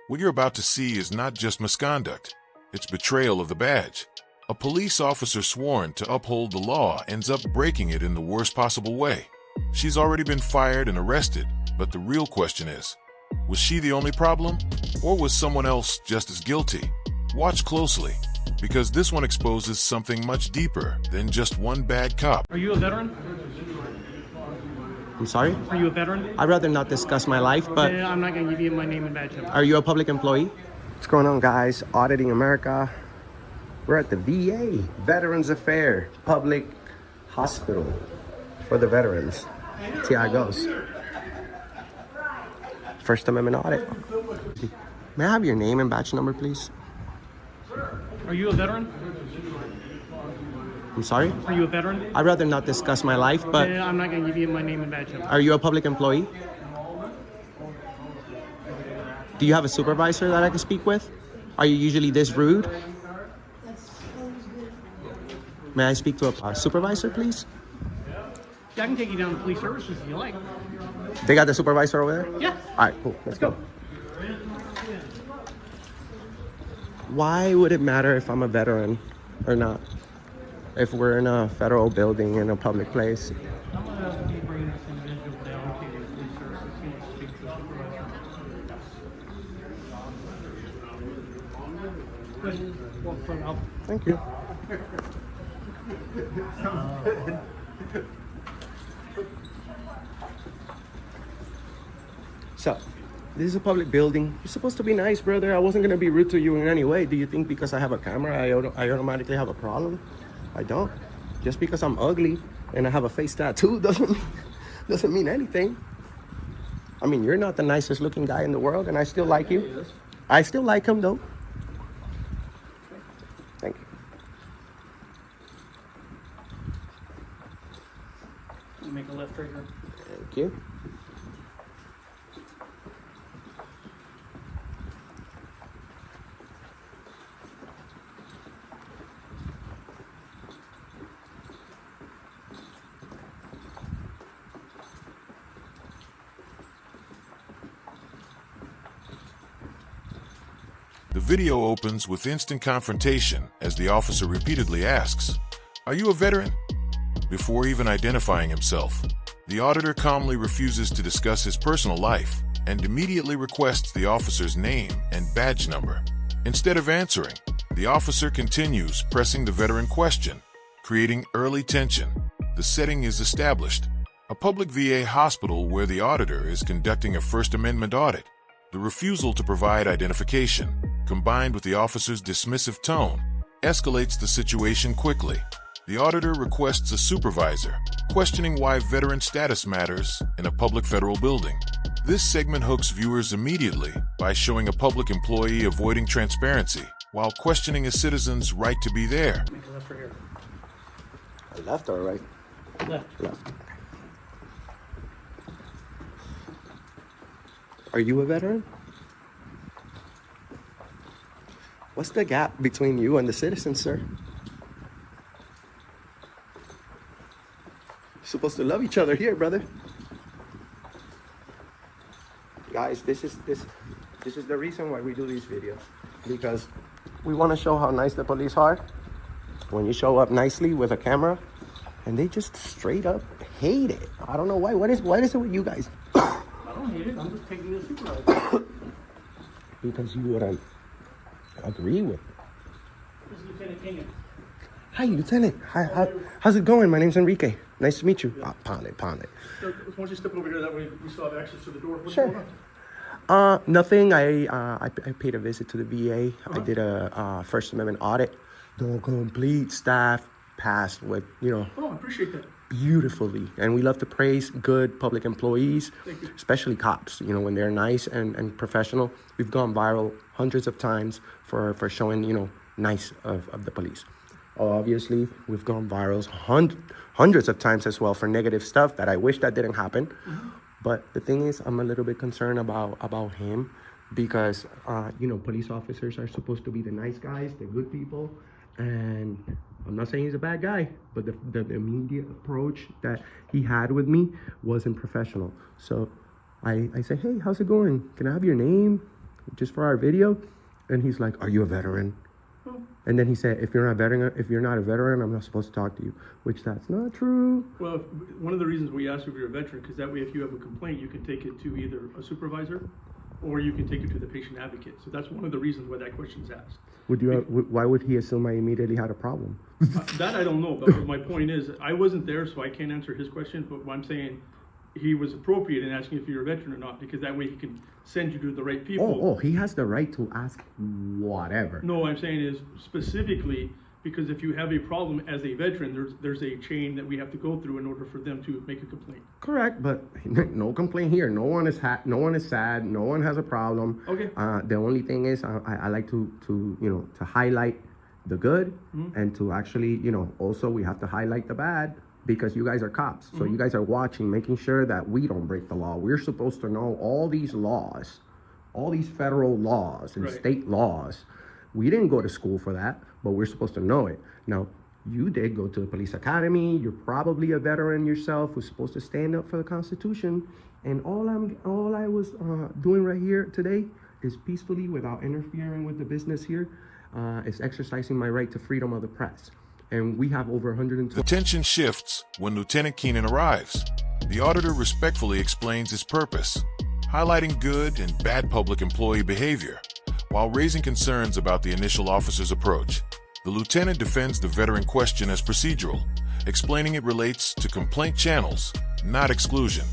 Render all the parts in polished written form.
What you're about to see is not just misconduct, it's betrayal of the badge. A police officer sworn to uphold the law ends up breaking it in the worst possible way. She's already been fired and arrested, but the real question is, was she the only problem, or was someone else just as guilty? Watch closely, because this one exposes something much deeper than just one bad cop. Are you a veteran? I'm sorry? Are you a veteran? I'd rather not discuss my life, but... Yeah, I'm not going to give you my name and badge number. Are you a public employee? What's going on, guys? Auditing America. We're at the VA, Veterans Affairs Public Hospital for the veterans. See how it goes. First Amendment audit. May I have your name and badge number, please? Are you a veteran? I'm sorry? Are you a veteran? I'd rather not discuss my life, but... Yeah, I'm not going to give you my name and badge number. Are you a public employee? Do you have a supervisor that I can speak with? Are you usually this rude? May I speak to a supervisor, please? Yeah, I can take you down to police services if you like. They got the supervisor over there? Yeah. All right, cool. Let's go. Why would it matter if I'm a veteran or not? If we're in a federal building in a public place? I'm going to be bringing this individual down to the police services. He wants to speak to a supervisor. Good. Walk front up. Thank you. So, this is a public building. You're supposed to be nice, brother. I wasn't gonna be rude to you in any way. Do you think because I have a camera, I automatically have a problem? I don't. Just because I'm ugly and I have a face tattoo doesn't mean anything. I mean, you're not the nicest looking guy in the world, and I still like you. I still like him, though. Thank you. You make a left right here. Thank you. The video opens with instant confrontation as the officer repeatedly asks, "Are you a veteran?" Before even identifying himself, the auditor calmly refuses to discuss his personal life and immediately requests the officer's name and badge number. Instead of answering, the officer continues pressing the veteran question, creating early tension. The setting is established, a public VA hospital where the auditor is conducting a First Amendment audit. The refusal to provide identification, combined with the officer's dismissive tone, escalates the situation quickly. The auditor requests a supervisor, questioning why veteran status matters in a public federal building. This segment hooks viewers immediately by showing a public employee avoiding transparency while questioning a citizen's right to be there. Make a left right here. Left or right? Left. Left. Are you a veteran? What's the gap between you and the citizens, sir? You're supposed to love each other here, brother. Guys, this is the reason why we do these videos. Because we want to show how nice the police are. When you show up nicely with a camera, and they just straight up hate it. I don't know why. What is it with you guys? I don't hate it. I'm just taking you to the supervisor. Because you wouldn't agree with it. This is Lieutenant King. Hi, Lieutenant. Hi, how's it going? My name's Enrique. Nice to meet you. Yeah. Pound it. Why don't you step over here? That way we still have access to the door. What's Sure. going on? Nothing. I paid a visit to the VA. I did a First Amendment audit. The complete staff passed with, Oh, I appreciate that. beautifully. And we love to praise good public employees, Thank you. especially cops, when they're nice and professional. We've gone viral hundreds of times for showing, nice of the police. Obviously, we've gone viral hundreds of times as well for negative stuff that I wish that didn't happen. Mm-hmm. But the thing is, I'm a little bit concerned about him because, police officers are supposed to be the nice guys, the good people. And I'm not saying he's a bad guy, but the immediate approach that he had with me wasn't professional. So I say, hey, how's it going? Can I have your name? just for our video. And he's like, are you a veteran? And then he said, if you're not a veteran, I'm not supposed to talk to you, which that's not true. Well, one of the reasons we ask if you're a veteran, because that way if you have a complaint, you can take it to either a supervisor or you can take it to the patient advocate. So that's one of the reasons why that question is asked. Why would he assume I immediately had a problem? That I don't know, but my point is, I wasn't there, so I can't answer his question, but what I'm saying, he was appropriate in asking if you're a veteran or not, because that way he can send you to the right people. Oh, he has the right to ask whatever. No, what I'm saying is specifically because if you have a problem as a veteran, there's a chain that we have to go through in order for them to make a complaint. Correct, but no complaint here. No one is sad. No one has a problem. Okay. The only thing is, I like to highlight the good, and to actually, also we have to highlight the bad. Because you guys are cops, so you guys are watching, making sure that we don't break the law. We're supposed to know all these laws, all these federal laws and state laws. We didn't go to school for that, but we're supposed to know it. Now, you did go to the police academy. You're probably a veteran yourself who's supposed to stand up for the Constitution. And all I was doing right here today is peacefully, without interfering with the business here, is exercising my right to freedom of the press. And we have over 120. The tension shifts when Lieutenant Keenan arrives. The auditor respectfully explains his purpose, highlighting good and bad public employee behavior, while raising concerns about the initial officer's approach. The lieutenant defends the veteran question as procedural, explaining it relates to complaint channels, not exclusion.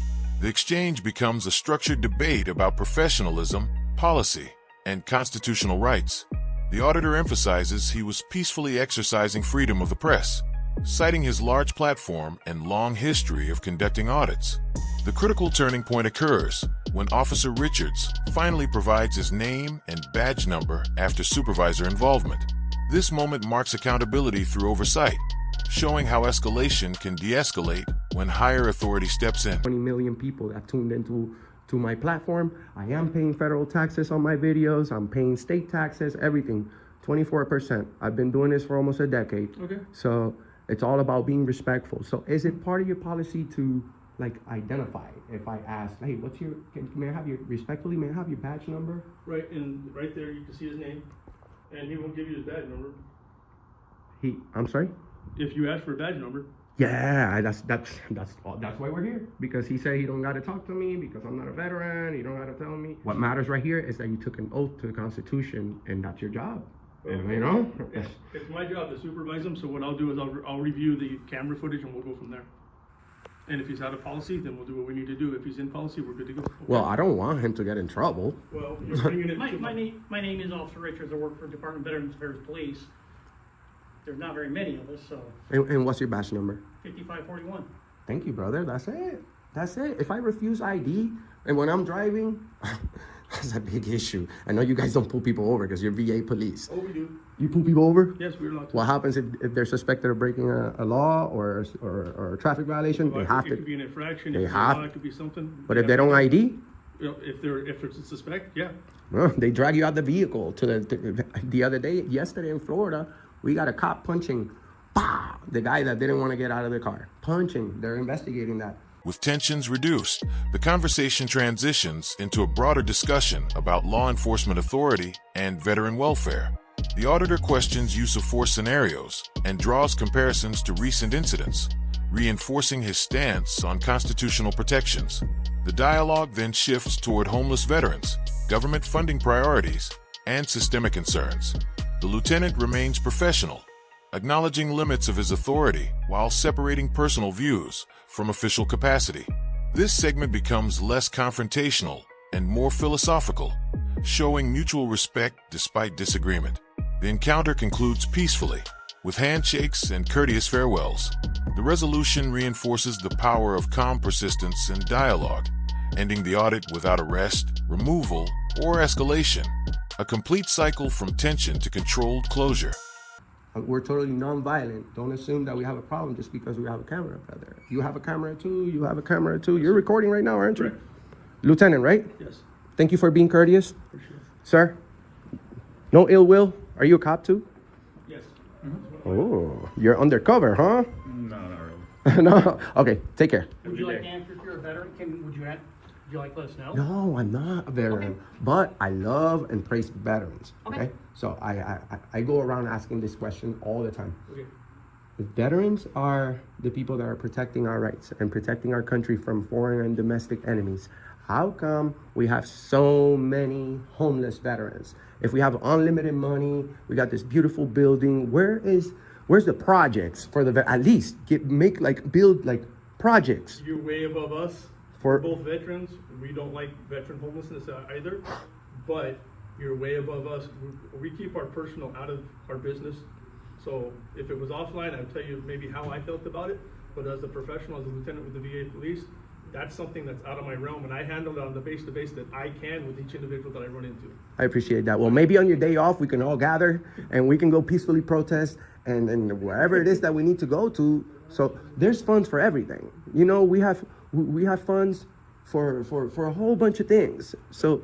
The exchange becomes a structured debate about professionalism, policy, and constitutional rights. The auditor emphasizes he was peacefully exercising freedom of the press, citing his large platform and long history of conducting audits. The critical turning point occurs when Officer Richards finally provides his name and badge number after supervisor involvement. This moment marks accountability through oversight, showing how escalation can de-escalate when higher authority steps in. 20 million people that tuned into my platform. I am paying federal taxes on my videos. I'm paying state taxes, everything, 24%. I've been doing this for almost a decade. Okay. So it's all about being respectful. So is it part of your policy to identify if I ask, hey, may I have your badge number? Right, and right there you can see his name, and he won't give you his badge number. I'm sorry? If you ask for a badge number. Yeah, that's why we're here. Because he said he don't gotta talk to me because I'm not a veteran. He don't gotta tell me. What matters right here is that you took an oath to the Constitution, and that's your job. And, It's my job to supervise him. So what I'll do is I'll review the camera footage and we'll go from there. And if he's out of policy, then we'll do what we need to do. If he's in policy, we're good to go. Okay? Well, I don't want him to get in trouble. Well, you're bringing it to My name is Officer Richards. I work for Department of Veterans Affairs Police. There's not very many of us, so. And what's your badge number? 5541. Thank you, brother. That's it. If I refuse ID, and when I'm driving, that's a big issue. I know you guys don't pull people over because you're VA police. Oh, we do. You pull people over? Yes, we're allowed to. What happens if they're suspected of breaking a law or a traffic violation? Well, they have to. It could be an infraction. They it have. could be something. But if they don't ID? If there's a suspect, yeah. They drag you out the vehicle. Yesterday in Florida, we got a cop punching the guy that didn't want to get out of the car. Punching. They're investigating that. With tensions reduced, the conversation transitions into a broader discussion about law enforcement authority and veteran welfare. The auditor questions use of force scenarios and draws comparisons to recent incidents, reinforcing his stance on constitutional protections. The dialogue then shifts toward homeless veterans, government funding priorities, and systemic concerns. The lieutenant remains professional, acknowledging limits of his authority while separating personal views from official capacity. This segment becomes less confrontational and more philosophical, showing mutual respect despite disagreement. The encounter concludes peacefully, with handshakes and courteous farewells. The resolution reinforces the power of calm persistence and dialogue, ending the audit without arrest, removal, or escalation. A complete cycle from tension to controlled closure. We're totally non-violent. Don't assume that we have a problem just because we have a camera, brother. You have a camera too. You have a camera too. You're recording right now, aren't you? Correct. Lieutenant, right? Yes. Thank you for being courteous. For sure. Sir, no ill will. Are you a cop too? Yes. Oh, you're undercover, huh? No, not really. No. Okay, take care. Would you like to answer if you're a veteran? Would you you like let us know? No, I'm not a veteran, Okay. but I love and praise veterans. Okay. So I go around asking this question all the time. Okay. If veterans are the people that are protecting our rights and protecting our country from foreign and domestic enemies, how come we have so many homeless veterans? If we have unlimited money, we got this beautiful building, where's the projects for the at least build like projects? You're way above us. For- We're both veterans. We don't like veteran homelessness either, but you're way above us. We keep our personal out of our business. So if it was offline, I'd tell you maybe how I felt about it. But as a professional, as a lieutenant with the VA police, that's something that's out of my realm, and I handle it on the base-to-base that I can with each individual that I run into. I appreciate that. Well, maybe on your day off, we can all gather and we can go peacefully protest and wherever it is that we need to go to. So there's funds for everything. You know, we have funds for a whole bunch of things. So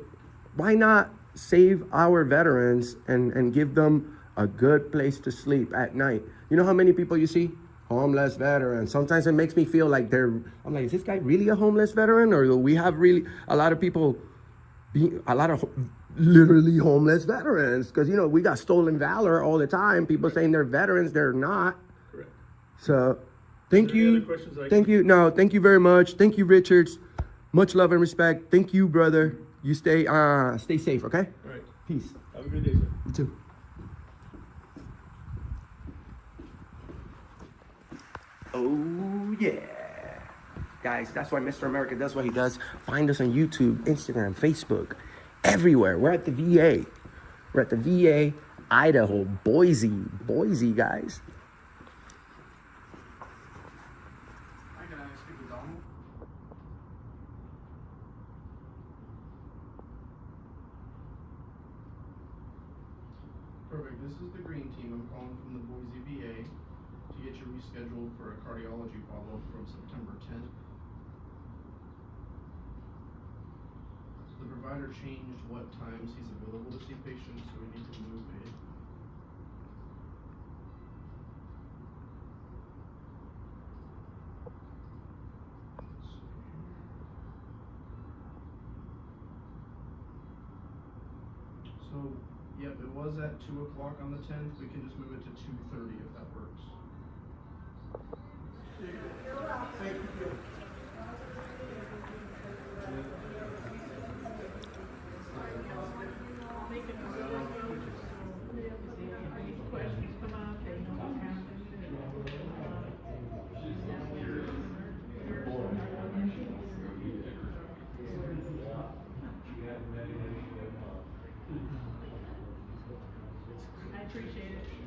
why not save our veterans and give them a good place to sleep at night? You know how many people you see? Homeless veterans. Sometimes it makes me feel like I'm like, is this guy really a homeless veteran? Or do we have really a lot of people, literally homeless veterans? Because, you know, we got stolen valor all the time. People saying they're veterans, they're not. Correct. So thank Any you. other questions Thank you. No, thank you very much. Thank you, Richards. Much love and respect. Thank you, brother. You stay safe, okay? All right. Peace. Have a good day, sir. You too. Oh, yeah. Guys, that's why Mr. America does what he does. Find us on YouTube, Instagram, Facebook, everywhere. We're at the VA. We're at the VA, Idaho, Boise, guys. Hi guys, speak with Donald. Perfect. This is the green team. I'm calling from the Boise VA to get you rescheduled for a cardiology follow-up from September 10th. So the provider changed what times he's available to see patients, so we need to move it. So, yep, it was at 2 o'clock on the 10th. We can just move it to 2:30 if that works. I appreciate it.